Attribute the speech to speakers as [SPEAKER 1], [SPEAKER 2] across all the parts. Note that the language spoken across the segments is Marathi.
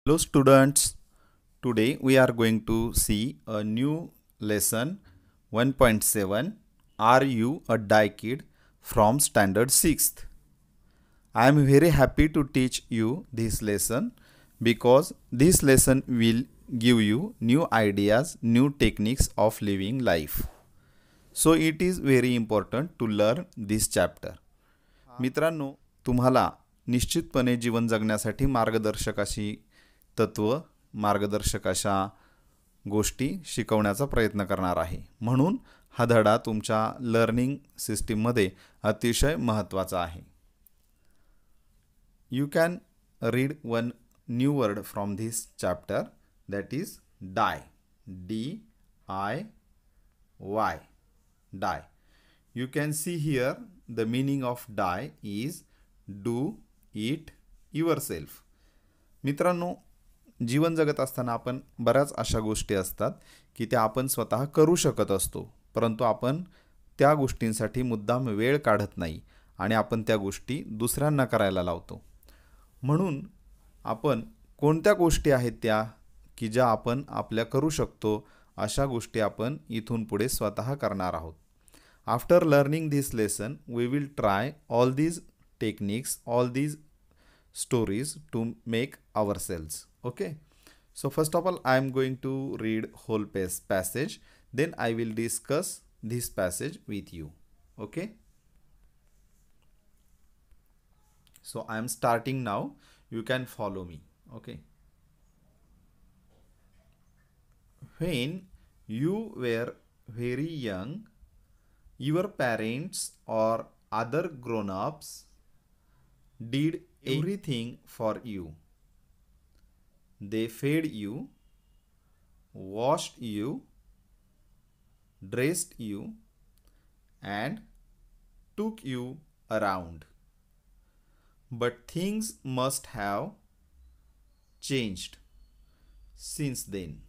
[SPEAKER 1] Hello students, today we are going to see a new lesson 1.7. Are you a die kid from standard 6th? I am very happy to teach you this lesson because this lesson will give you new ideas, new techniques of living life. So it is very important to learn this chapter. मित्रांनो, तुम्हाला निश्चितपणे जीवन जगण्यासाठी मार्गदर्शक अशी तत्व, मार्गदर्शक अशा गोष्टी शिकवण्याचा प्रयत्न करणार आहे. म्हणून हा धडा तुमच्या लर्निंग सिस्टीममध्ये अतिशय महत्त्वाचा आहे. You can read one new word from this chapter, that is die. D-I-Y. Die. You can see here the meaning of die is do it yourself. मित्रांनो, जीवन जगत असताना आपण बऱ्याच अशा गोष्टी असतात की त्या आपण स्वतः करू शकत असतो, परंतु आपण त्या गोष्टींसाठी मुद्दाम वेळ काढत नाही आणि आपण त्या गोष्टी दुसऱ्यांना करायला लावतो. म्हणून आपण कोणत्या गोष्टी आहेत त्या की ज्या आपण आपल्या करू शकतो अशा गोष्टी आपण इथून पुढे स्वतः करणार आहोत. After learning this lesson we will try all these techniques, all these stories to make ourselves. Okay, so first of all I am going to read whole passage, then I will discuss this passage with you. Okay, so I am starting now, you can follow me. Okay, when you were very young, your parents or other grown-ups did everything for you. They fed you, washed you, dressed you, and took you around. But things must have changed since then.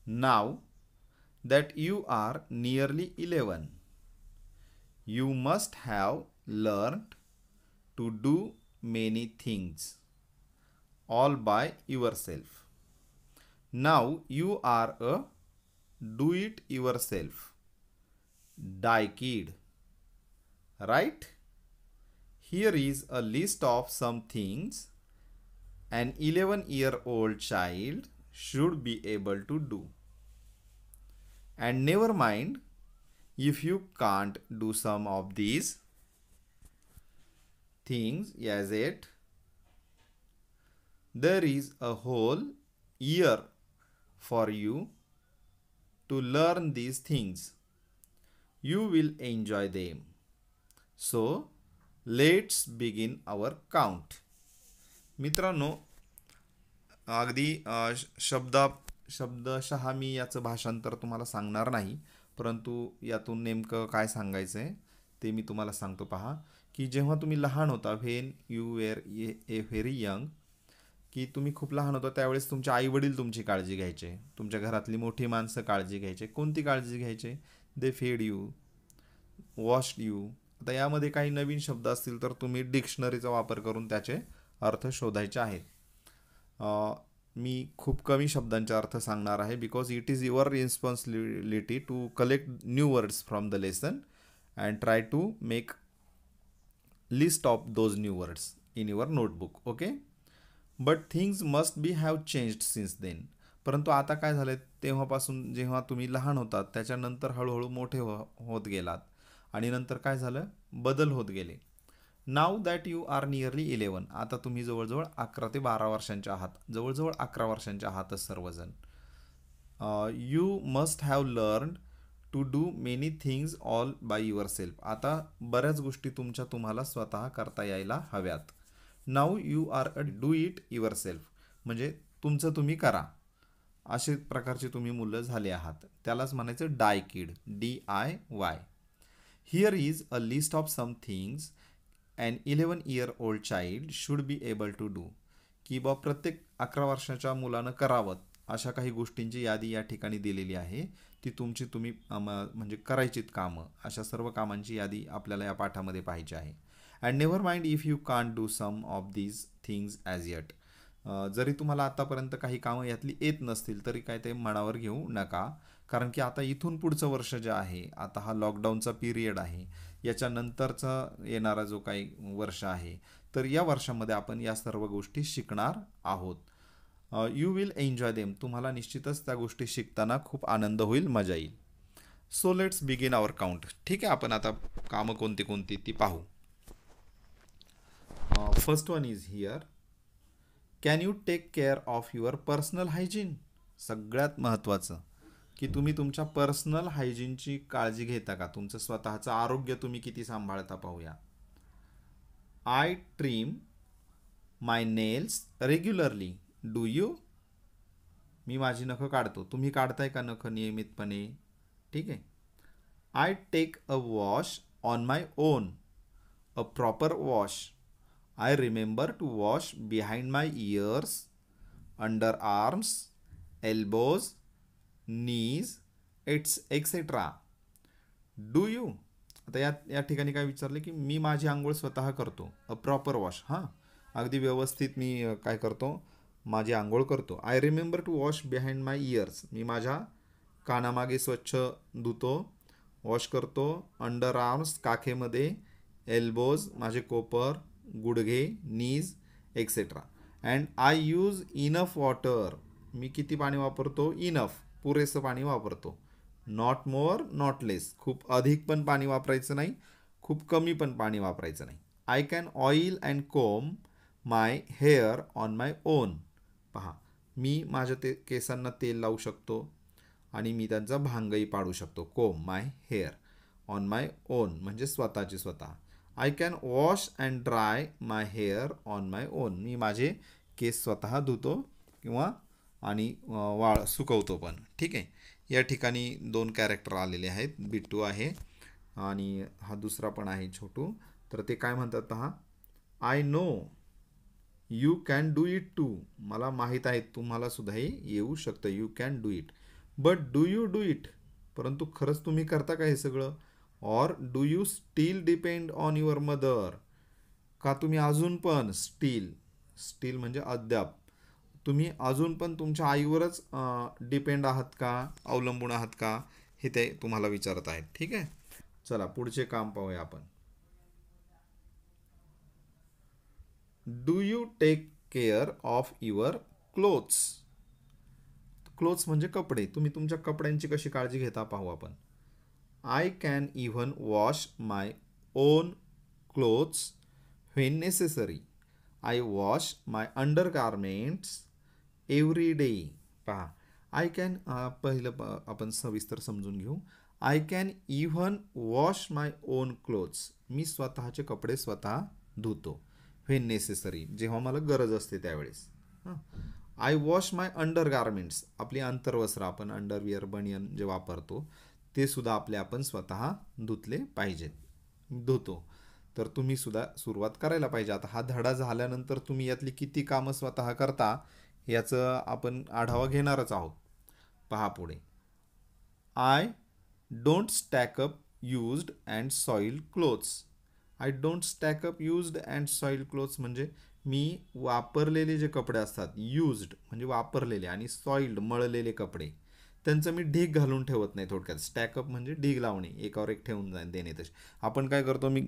[SPEAKER 1] Now that you are nearly 11, you must have learned to do many things all by yourself. Now you are a do it yourself die kid, right? Here is a list of some things an 11-year-old child should be able to do. And never mind if you can't do some of these things as yet. There is a whole year for you to learn these things. You will enjoy them. So let's begin our count. मित्रांनो, अगदी शब्दशः मी याचं भाषांतर तुम्हाला सांगणार नाही, परंतु यातून नेमकं काय सांगायचं आहे ते मी तुम्हाला सांगतो. पहा की जेव्हा तुम्ही लहान होता, when you were a very young, की तुम्ही खूप लहान होता त्यावेळेस तुमचे आईवडील तुमची काळजी घ्यायचे, तुमच्या घरातली मोठी माणसं काळजी घ्यायचे. कोणती काळजी घ्यायचे? दे फेड यू, वॉश्ड यू. आता यामध्ये काही नवीन शब्द असतील तर तुम्ही डिक्शनरीचा वापर करून त्याचे अर्थ शोधायचे आहेत. मी खूप कमी शब्दांचे अर्थ सांगणार आहे because it is your responsibility to collect new words from the lesson and try to make list of those new words in your notebook. Okay, but things must be have changed since then. परंतु आता काय झालं, तेव्हापासून जेव्हा तुम्ही लहान होतात त्याच्यानंतर हळूहळू मोठे होत गेलात आणि नंतर काय झालं, बदल होत गेले. Now that you R nearly 11, आता तुम्ही जवळजवळ 11 ते 12 वर्षांचे आहात, जवळजवळ 11 वर्षांचे आहातच सर्वजण. You must have learn to do many things all by yourself. आता बऱ्याच गोष्टी तुम्हाला स्वतः करता यायला हव्यात. Now you are a do it yourself, म्हणजे तुमचं तुम्ही करा असे प्रकारचे तुम्ही मुलं झाले आहात. त्यालाच म्हणायचं DIY kid, DIY. Here is a list of some things and 11-year-old child should be able to do. की बा प्रत्येक 11 वर्षाच्या मुलानं करावं अशा काही गोष्टींची यादी या ठिकाणी दिलेली आहे. ती तुम्ही म्हणजे करायचीत कामं, अशा सर्व कामांची यादी आपल्याला या पाठामध्ये पाहिजे आहे. And never mind if you can't do some of these things as yet. जरी तुम्हाला आतापर्यंत काही कामं यातली येत नसतील तरी काय ते मनावर घेऊ नका. कारण की आता इथून पुढचं वर्ष जे आहे, आता हा लॉकडाऊनचा पिरियड आहे, याच्यानंतरचा येणारा जो काही वर्ष आहे, तर या वर्षामध्ये आपण या सर्व गोष्टी शिकणार आहोत. You will enjoy them. तुम्हाला निश्चितच त्या गोष्टी शिकताना खूप आनंद होईल, मजा येईल. So let's begin our count. ठीक आहे, आपण आता कामं कोणती कोणती ती पाहू. First one is here. Can you take care of your personal hygiene. सगळ्यात महत्त्वाचं की तुम्ही तुमच्या पर्सनल हायजीनची काळजी घेता का, तुमचं स्वतःचं आरोग्य तुम्ही किती सांभाळता पाहूया. I trim my nails regularly. Do you. मी माझी नखं काढतो, तुम्ही काढताय का नखं नियमितपणे. ठीक आहे. I take a wash on my own. A proper wash. I remember to wash behind my ears, underarms, elbows, knees, etcetera. Do you. आता या ठिकाणी काय विचारले की मी माझी आंघोळ स्वतः करतो. A proper wash. हां, अगदी व्यवस्थित मी काय करतो, माझी आंघोळ करतो. I remember to wash behind my ears. मी माझ्या कानामागे स्वच्छ धुतो, वॉश करतो. Under arms, काखेमध्ये. एल्बोज, माझे कोपर, गुडघे, knees, etcetera. And I use enough water. मी किती पाणी वापरतो. इनफ, पुरेसं पाणी वापरतो. Not more not less. खूप अधिक पण पाणी वापरायचं नाही, खूप कमी पण पाणी वापरायचं नाही. I can oil and comb my hair on my own. पहा, मी माझ्या केसांना तेल लावू शकतो आणि मी त्यांचा भांगही पाडू शकतो. Comb my hair on my own म्हणजे स्वतःचे स्वतः. I can wash and dry my hair on my own. मी माझे केस स्वतः धुतो किंवा आणि सुकवतो पण. ठीक आहे. या ठिकाणी 2 कॅरेक्टर आलेले आहेत. बिट्टू आहे आणि हा दुसरा पण आहे छोटू. तर ते काय म्हणतात पहा. I know you can do it too. मला माहीत आहे तुम्हाला सुद्धा हे येऊ शकतं. You can do it. But do you do it. परंतु खरंच तुम्ही करता का हे सगळं. Or do you still depend on your mother. का तुम्ही अजून पण स्टील म्हणजे अद्याप, तुम्ही अजून पण तुमच्या आईवरच डिपेंड आहात का, अवलंबून आहात का, हे ते तुम्हाला विचारत आहेत. ठीक आहे. चला पुढचे काम पाहूया आपण. Do you take care of your clothes. Clothes म्हणजे कपडे. तुम्ही तुमच्या कपड्यांची कशी काळजी घेता पाहू आपण. I can even wash my own clothes when necessary. I wash my undergarments every day. पहा, आय कॅन आपण सविस्तर समजून घेऊ. I can even wash my own clothes. मी स्वतःचे कपडे स्वतः धुतो. व्हेन नेसेसरी, जेव्हा मला गरज असते त्यावेळेस. हां. I wash my under garments. आपली अंतर्वस्त्र, आपण अंडरविअर, बनियन जे वापरतो ते सुद्धा आपण स्वतः धुतले पाहिजेत. धुतो. तर तुम्ही सुद्धा सुरुवात करायला पाहिजे. आता हा धडा झाल्यानंतर तुम्ही यातली किती कामं स्वतः करता याचं आपण आढावा घेणारच आहोत. पहा पुढे. I don't stack up used and soiled clothes. I don't stack up used and soiled clothes म्हणजे मी वापरलेले जे कपडे असतात, यूज्ड म्हणजे वापरलेले आणि सॉइल्ड मळलेले कपडे, त्यांचं मी ढीग घालून ठेवत नाही. थोडक्यात स्टॅकअप म्हणजे ढीग लावणे, एकावर एक ठेवून देणे. तसे आपण काय करतो, मी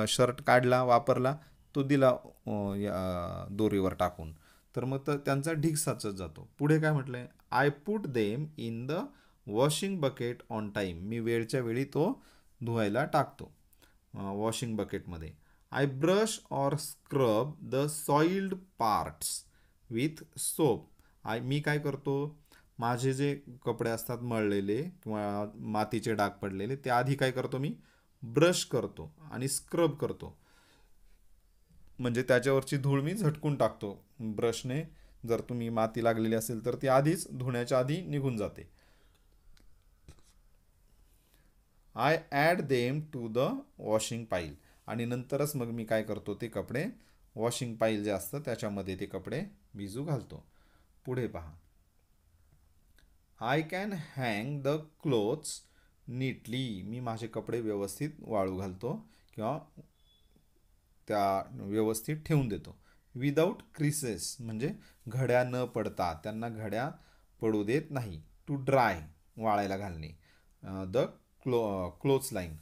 [SPEAKER 1] शर्ट काढला, वापरला, तो दिला दोरीवर टाकून, तर मग त्यांचा ढीग साचत जातो. पुढे काय म्हटलंय. I put them in the washing bucket on time. मी वेळच्या वेळी तो धुवायला टाकतो वॉशिंग बकेटमध्ये. I brush or scrub the soiled parts with soap. मी काय करतो, माझे जे कपडे असतात मळलेले किंवा मातीचे डाग पडलेले, ते आधी काय करतो, मी ब्रश करतो आणि स्क्रब करतो. म्हणजे त्याच्यावरची धूळ मी झटकून टाकतो ब्रशने. जर तुम्ही माती लागलेली असेल तर ती आधीच धुण्याच्या आधी निघून जाते. I add them to the washing pile. आणि नंतरच मग मी काय करतो, ते कपडे वॉशिंग पाईल जे असतं त्याच्यामध्ये ते कपडे भिजू घालतो. पुढे पहा. I can hang the clothes neatly. मी माझे कपडे व्यवस्थित वाळू घालतो किंवा त्या व्यवस्थित ठेवून देतो. विदाऊट क्रिसेस म्हणजे घड्या न पडता, त्यांना घड्या पडू देत नाही. टू ड्राय वाळायला घालणे. द क्लोथ्स लाईन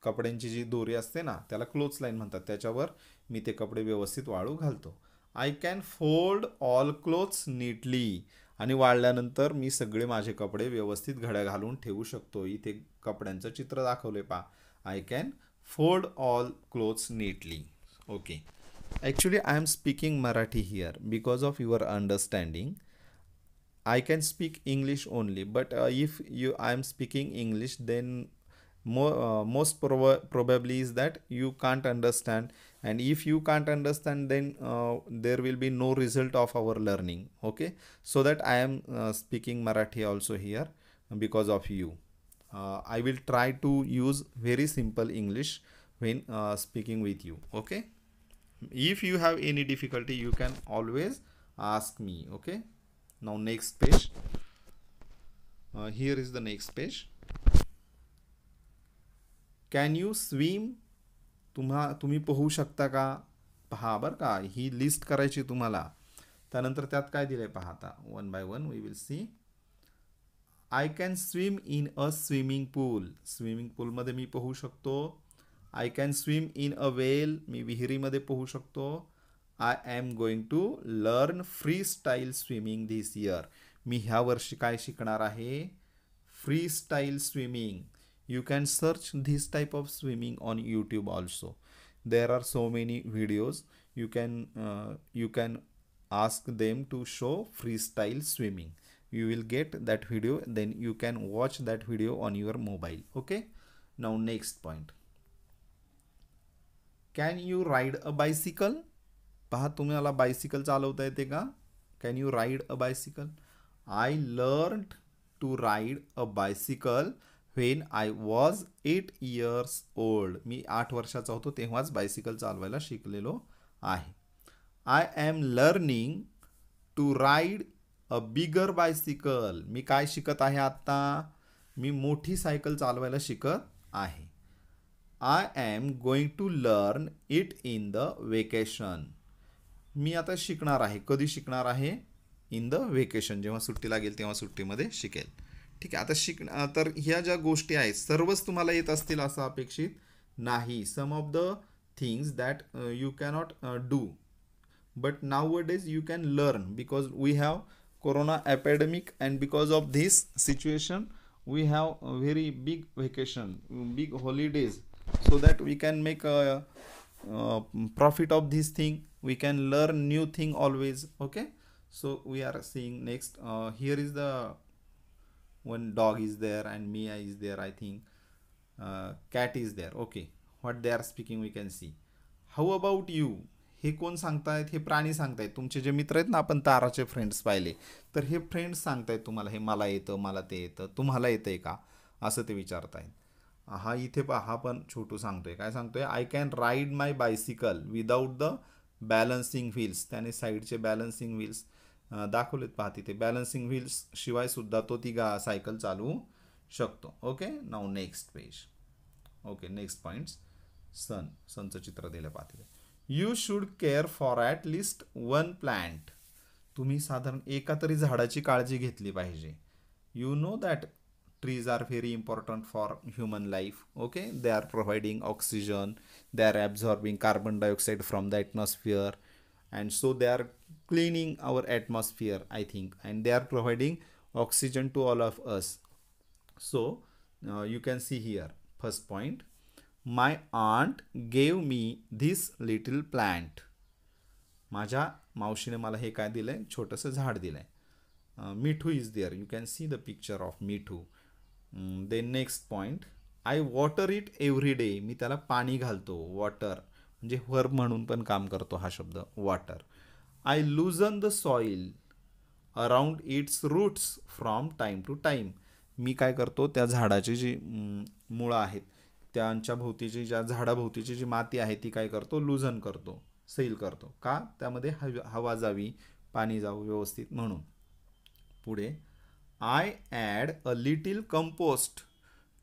[SPEAKER 1] कपड्यांची जी दोरी असते ना त्याला क्लोथ्स लाईन म्हणतात, त्याच्यावर मी ते कपडे व्यवस्थित वाळू घालतो. I can fold all clothes neatly आणि वाळल्यानंतर मी सगळे माझे कपडे व्यवस्थित घड्या घालून ठेवू शकतो. इथे कपड्यांचं चित्र दाखवले पहा. I can fold all clothes neatly. Okay. Actually, I am speaking Marathi here because of your understanding. I can speak English only, but if I am speaking English, then probably is that you can't understand, and if you can't understand, then there will be no result of our learning. Okay, so that I am speaking Marathi also here because of you. I will try to use very simple English when speaking with you. Okay. If you have any difficulty, you can always ask me. Okay. Now next page. Here is the next page. Can you swim? तुम्ही पोहू शकता का? पहा बरं का, ही लिस्ट करायची तुम्हाला. त्यानंतर त्यात काय दिलंय पहा आता. One by one we will see. I can swim in a swimming pool. Swimming पूलमध्ये मी पोहू शकतो. I can swim in a well. मी विहिरीमध्ये पोहू शकतो. I am going to learn free style swimming this year. मी ह्या वर्षी काय शिकणार आहे? Free style swimming. You can search this type of swimming on YouTube also. There are so many videos. You can ask them to show freestyle swimming. You will get that video. Then you can watch that video on your mobile. Okay. Now next point. Can you ride a bicycle? पहा तुम्हाला बायसिकल चालवता येते का? Can you ride a bicycle? I learned to ride a bicycle when I was 8 years old. मी 8 वर्षाचा होतो तेव्हाच बायसिकल चालवायला शिकलेलो आहे. I am learning to ride a bigger bicycle. मी काय शिकत आहे आता? मी मोठी सायकल चालवायला शिकत आहे. I am going to learn it in the vacation. मी आता शिकणार आहे. कधी शिकणार आहे? In the vacation. जेव्हा सुट्टी लागेल तेव्हा सुट्टीमध्ये शिकेल. ठीक आहे. आता तर ह्या ज्या गोष्टी आहेत सर्वच तुम्हाला येत असतील असं अपेक्षित नाही. Some of the things that you cannot do but nowadays you can learn because we have corona epidemic and because of this situation we have very big vacation, big holidays, so that we can make profit of this thing. We can learn new thing always. Okay, so we are seeing next. Here is the one dog is there and Mia is there. I think cat is there. Okay, what they are speaking we can see. How about you? हे कोण सांगतायत? हे प्राणी सांगतायत. तुमचे जे मित्र आहेत ना, आपण ताराचे फ्रेंड्स पाहिले, तर हे फ्रेंड्स सांगतायत तुम्हाला हे मला येतं, मला ते येतं, तुम्हाला येतंय का असं ते विचारतायत. हा इथे पहा, हा पण छोटू सांगतोय. काय सांगतोय? I can ride my bicycle without the balancing wheels. त्याने साईडचे बॅलन्सिंग व्हील्स दाखवलेत पहा तिथे. बॅलन्सिंग व्हील्स शिवाय सुद्धा तो ती सायकल चालवू शकतो. Okay. Now next page. Okay, next points. सनचं चित्र दिलं पहा तिथे. You should care for at least one plant. तुम्ही साधारण एका तरी झाडाची काळजी घेतली पाहिजे. You know that trees are very important for human life. Okay, they are providing oxygen, they are absorbing carbon dioxide from the atmosphere, and so they are cleaning our atmosphere, I think, and they are providing oxygen to all of us. So you can see here, first point, my aunt gave me this little plant. माझ्या मावशीने मला हे काय दिलंय? छोटंसं झाड दिलंय. मिठू is there. You can see the picture of Mithu. Then next point, I water it every day. मी त्याला पाणी घालतो. वॉटर म्हणजे वर्ब म्हणून पण काम करतो हा शब्द, water. I loosen the soil around its roots from time to time. मी काय करतो? त्या झाडाची जी मुळं आहेत त्यांच्या भोवतीची, ज्या झाडाभोवतीची जी माती आहे ती काय करतो? लुझन करतो, सैल करतो. का? त्यामध्ये हवा जावी, पाणी जावं व्यवस्थित म्हणून. पुढे, I add a little compost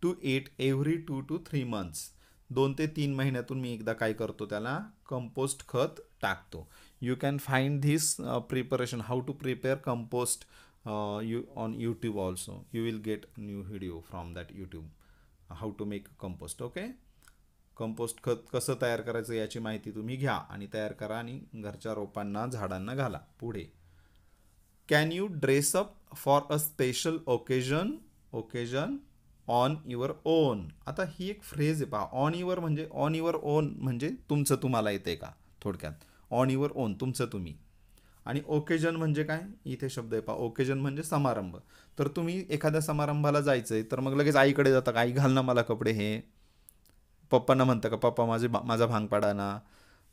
[SPEAKER 1] to it every 2 to 3 months. 2 ते 3 महिन्यातून मी एकदा काय करतो? त्याला कंपोस्ट खत टाकतो. You can find this preparation, how to prepare compost, you on YouTube also. You will get new video from that YouTube, how to make compost. Okay. Compost खत कसं तयार करायचं याची माहिती तुम्ही घ्या आणि तयार करा आणि घरच्या रोपांना झाडांना घाला. पुढे, can you dress up for a special occasion on your on. आता ही एक फ्रेज आहे पहा. ऑन युअर ओन म्हणजे तुमचं तुम्हाला येते का थोडक्यात. ऑन युअर ओन तुमचं तुम्ही. आणि ओकेजन म्हणजे काय, इथे शब्द आहे पहा. ओकेजन म्हणजे समारंभ. तर तुम्ही एखाद्या समारंभाला जायचंय तर मग लगेच आईकडे जाता का, आई घाल ना मला कपडे हे. पप्पांना म्हणतं का, पप्पा माझा भांग पाडा ना.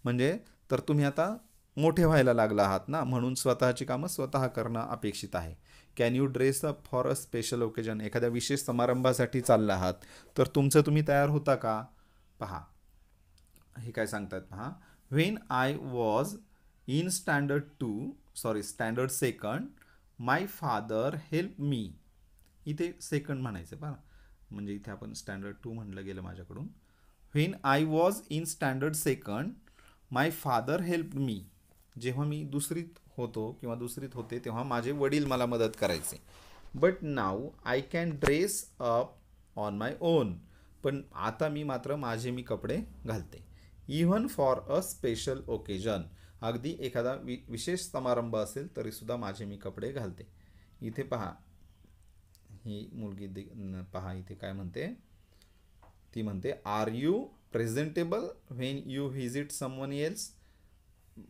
[SPEAKER 1] म्हणजे तर तुम्ही आता मोठे व्हायला लागला आहात ना, म्हणून स्वतःची कामं स्वतः करणं अपेक्षित आहे. Can you dress up for a special occasion. एखाद्या विशेष समारंभासाठी चालला आहात तर तुमचं तुम्ही तयार होता का. पहा हे काय सांगतात पहा. When I was in standard second my father help me. इथे सेकंड म्हणायचं पहा, म्हणजे इथे आपण स्टँडर्ड 2 म्हणलं गेलं माझ्याकडून. When I was in standard second my father help me. जेव्हा मी दुसरीत होतो किंवा दुसरीत होते तेव्हा माझे वडील मला मदत करायचे. But now I can dress up on my on. पण आता मी मात्र माझे मी कपडे घालते. Even for a special occasion. अगदी एखादा विशेष समारंभ असेल तरीसुद्धा माझे मी कपडे घालते. इथे पहा ही मुलगी पहा इथे काय म्हणते. ती म्हणते, are you presentable when you visit someone else.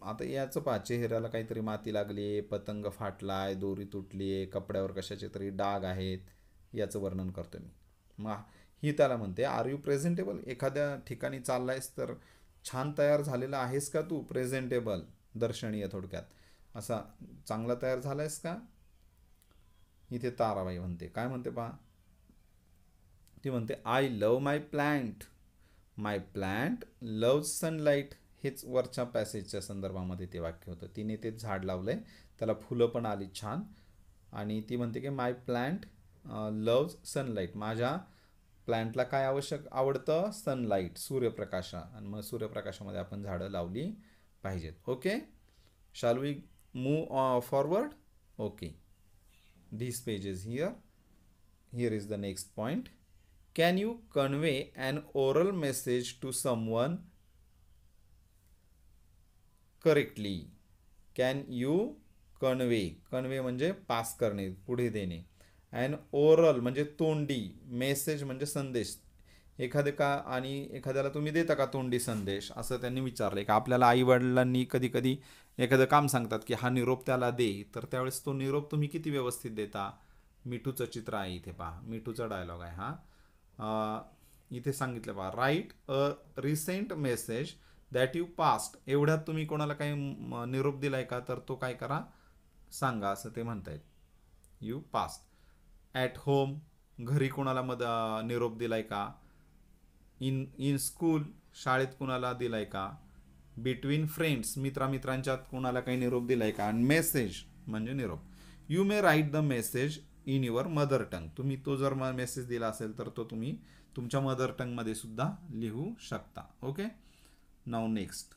[SPEAKER 1] आता याचं पहा, चेहऱ्याला काहीतरी माती लागली, पतंग फाटलाय, दोरी तुटली, कपड्यावर कशाचे तरी डाग आहेत, याचं वर्णन करतो मी. मग ही त्याला म्हणते, आर यू प्रेझेंटेबल. एखाद्या ठिकाणी चाललायस तर छान तयार झालेला आहेस का तू. प्रेझेंटेबल दर्शनीय थोडक्यात. असा चांगला तयार झालायस का. इथे ताराबाई म्हणते, काय म्हणते पहा. ती म्हणते, I love my plant love sunlight. हेच वरच्या पॅसेजच्या संदर्भामध्ये ते वाक्य होतं. तिने ते झाड लावलंय, त्याला फुलं पण आली छान. आणि ती म्हणते की माय प्लांट लव्ह सनलाईट. माझ्या प्लांटला काय आवडतं. सनलाईट, सूर्यप्रकाश. आणि मग सूर्यप्रकाशामध्ये आपण झाडं लावली पाहिजेत. Okay. Shall we move forward. Okay. These pages here is the next point. Can you convey an oral message to someone correctly. Can you convey म्हणजे पास करणे, पुढे देणे. and oral म्हणजे तोंडी, मेसेज म्हणजे संदेश. एखाद्याला तुम्ही देता का तोंडी संदेश, असं त्यांनी विचारलंय. का आपल्याला आई वडिलांनी कधी कधी एखादं काम सांगतात की हा निरोप त्याला दे, तर त्यावेळेस तो निरोप तुम्ही किती व्यवस्थित देता. मिठूचं चित्र आहे इथे पहा, मिठूचा डायलॉग आहे हा. इथे सांगितलं पहा, right a recent message that you past. एवढ्यात तुम्ही कोणाला काही निरोप दिलाय का, तर तो काय करा सांगा, असं ते म्हणतायत. You past. ॲट होम, घरी कोणाला निरोप दिलाय का. इन स्कूल, शाळेत कुणाला दिलाय का. बिटवीन फ्रेंड्स, मित्रांच्यात कुणाला काही निरोप दिलाय का. आणि मेसेज म्हणजे निरोप. You may write the message in your mother tongue. तुम्ही तो जर मेसेज दिला असेल तर तो तुम्ही तुमच्या मदर टंग मध्ये सुद्धा लिहू शकता. Okay. Now next.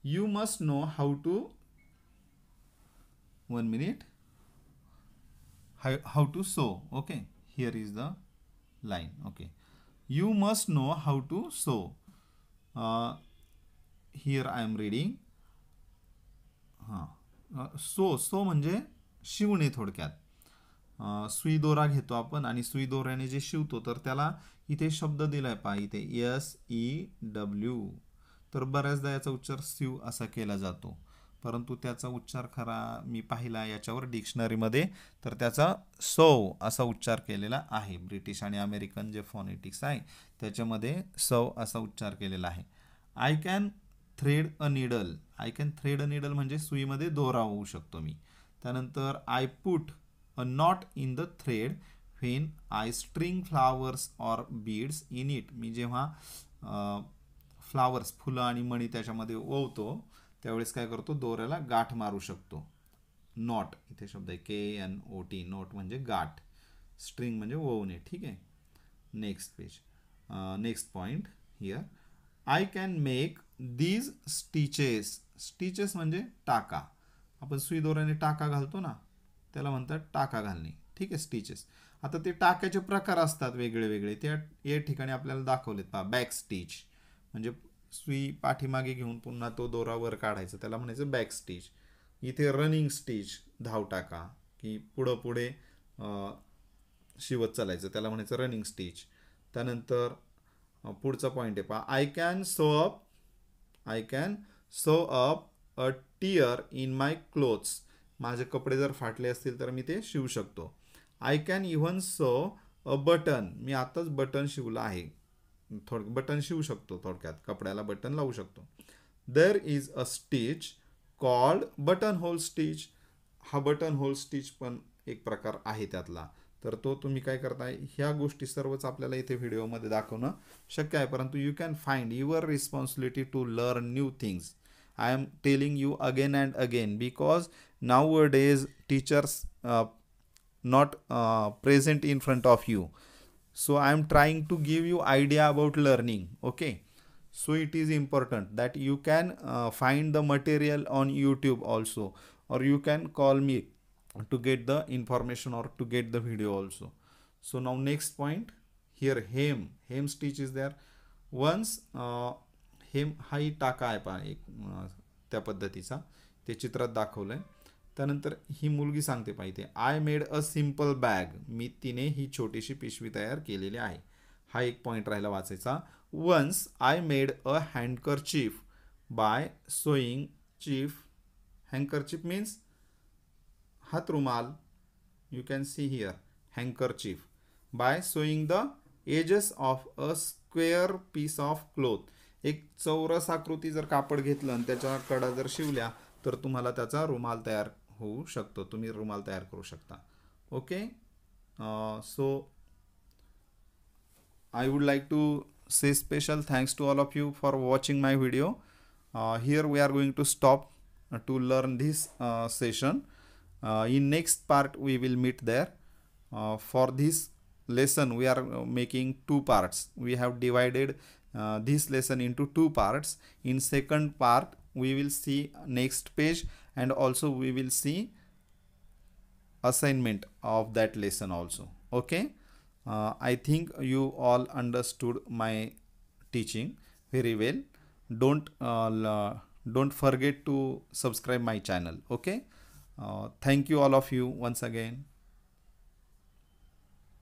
[SPEAKER 1] You must know how to, 1 minute, how to sew. Okay, here is the line. Okay, you must know how to sew. Here I am reading. sew म्हणजे शिवणे थोडक्यात. सुई दोरा घेतो आपण आणि सुई दोऱ्याने जे शिवतो तर त्याला इथे शब्द दिलाय पहा, इथे SEW. तर बऱ्याचदा याचा उच्चार सिव असा केला जातो, परंतु त्याचा उच्चार खरा मी पाहिला याच्यावर डिक्शनरीमध्ये, तर त्याचा सौ असा उच्चार केलेला आहे. ब्रिटिश आणि अमेरिकन जे फोनेटिक्स आहे त्याच्यामध्ये सौ असा उच्चार केलेला आहे. I can thread a needle म्हणजे सुईमध्ये दोरा होऊ शकतो मी. त्यानंतर I put a knot in the thread when I string flowers or beads in it. मी जेव्हा फ्लावर्स, फुलं आणि मणी त्याच्यामध्ये ओवतो त्यावेळेस काय करतो, दोऱ्याला गाठ मारू शकतो. नॉट इथे शब्द आहे KNOT. नॉट म्हणजे गाठ, स्ट्रिंग म्हणजे ओवणे. ठीक आहे. Next page, next point here. I can make these stitches. Stitches म्हणजे टाका. आपण सुई दोऱ्याने टाका घालतो ना, त्याला म्हणतात टाका घालणे. ठीक आहे, स्टिचेस. आता ते टाक्याचे प्रकार असतात वेगळे वेगळे, त्या या ठिकाणी आपल्याला दाखवलेत पहा. बॅक स्टिच म्हणजे सुई पाठीमागे घेऊन पुन्हा तो दोरा वर काढायचा, त्याला म्हणायचं बॅक स्टिच. इथे रनिंग स्टिच, धाव टाका की पुढं पुढे शिवत चालायचं, त्याला म्हणायचं रनिंग स्टिच. त्यानंतर पुढचा पॉईंट आहे पहा. I can sew up a tear in my clothes. माझे कपडे जर फाटले असतील तर मी ते शिवू शकतो. I can even sew a button. मी आताच बटन शिवलं आहे. बटन शिवू शकतो, थोडक्यात कपड्याला बटन लावू शकतो. There is a stitch called buttonhole stitch. हा बटन होल स्टिच पण एक प्रकार आहे त्यातला. तर तो तुम्ही काय करताय, ह्या गोष्टी सर्वच आपल्याला इथे व्हिडिओमध्ये दाखवणं शक्य आहे, परंतु you can find your responsibility to learn new things. I am telling you again and again because nowadays teachers not present in front of you, so I am trying to give you idea about learning. Okay, so it is important that you can find the material on YouTube also, or you can call me to get the information or to get the video also. So now next point here, hem stitch is there. Once hem हाही टाका आहे पहा एक त्या पद्धतीचा, ते चित्रात दाखवलंय. त्यानंतर ही मुलगी सांगते पाहिजे, I made a simple bag. तिने ही छोटीशी पिशवी तयार केलेली आहे. हा एक पॉईंट राहिला वाचायचा. Once I made a handkerchief by sewing chief. Handkerchief means हातरुमाल. You can see here handkerchief by sewing the edges of a square piece of cloth. एक चौरस आकृती जर कापड घेतलं आणि त्याच्या कडा जर शिवल्या तर तुम्हाला त्याचा रुमाल तयार होऊ शकतो. तुम्ही रुमाल तयार करू शकता. Okay, so I would like to say special thanks to all of you for watching my video. Here we are going to stop to learn this session. In next part we will meet there. For this lesson we are making two parts. We have divided this lesson into two parts. In second part we will see next page, and also we will see assignment of that lesson also. Okay, I think you all understood my teaching very well. Don't forget to subscribe my channel. Okay, thank you all of you once again.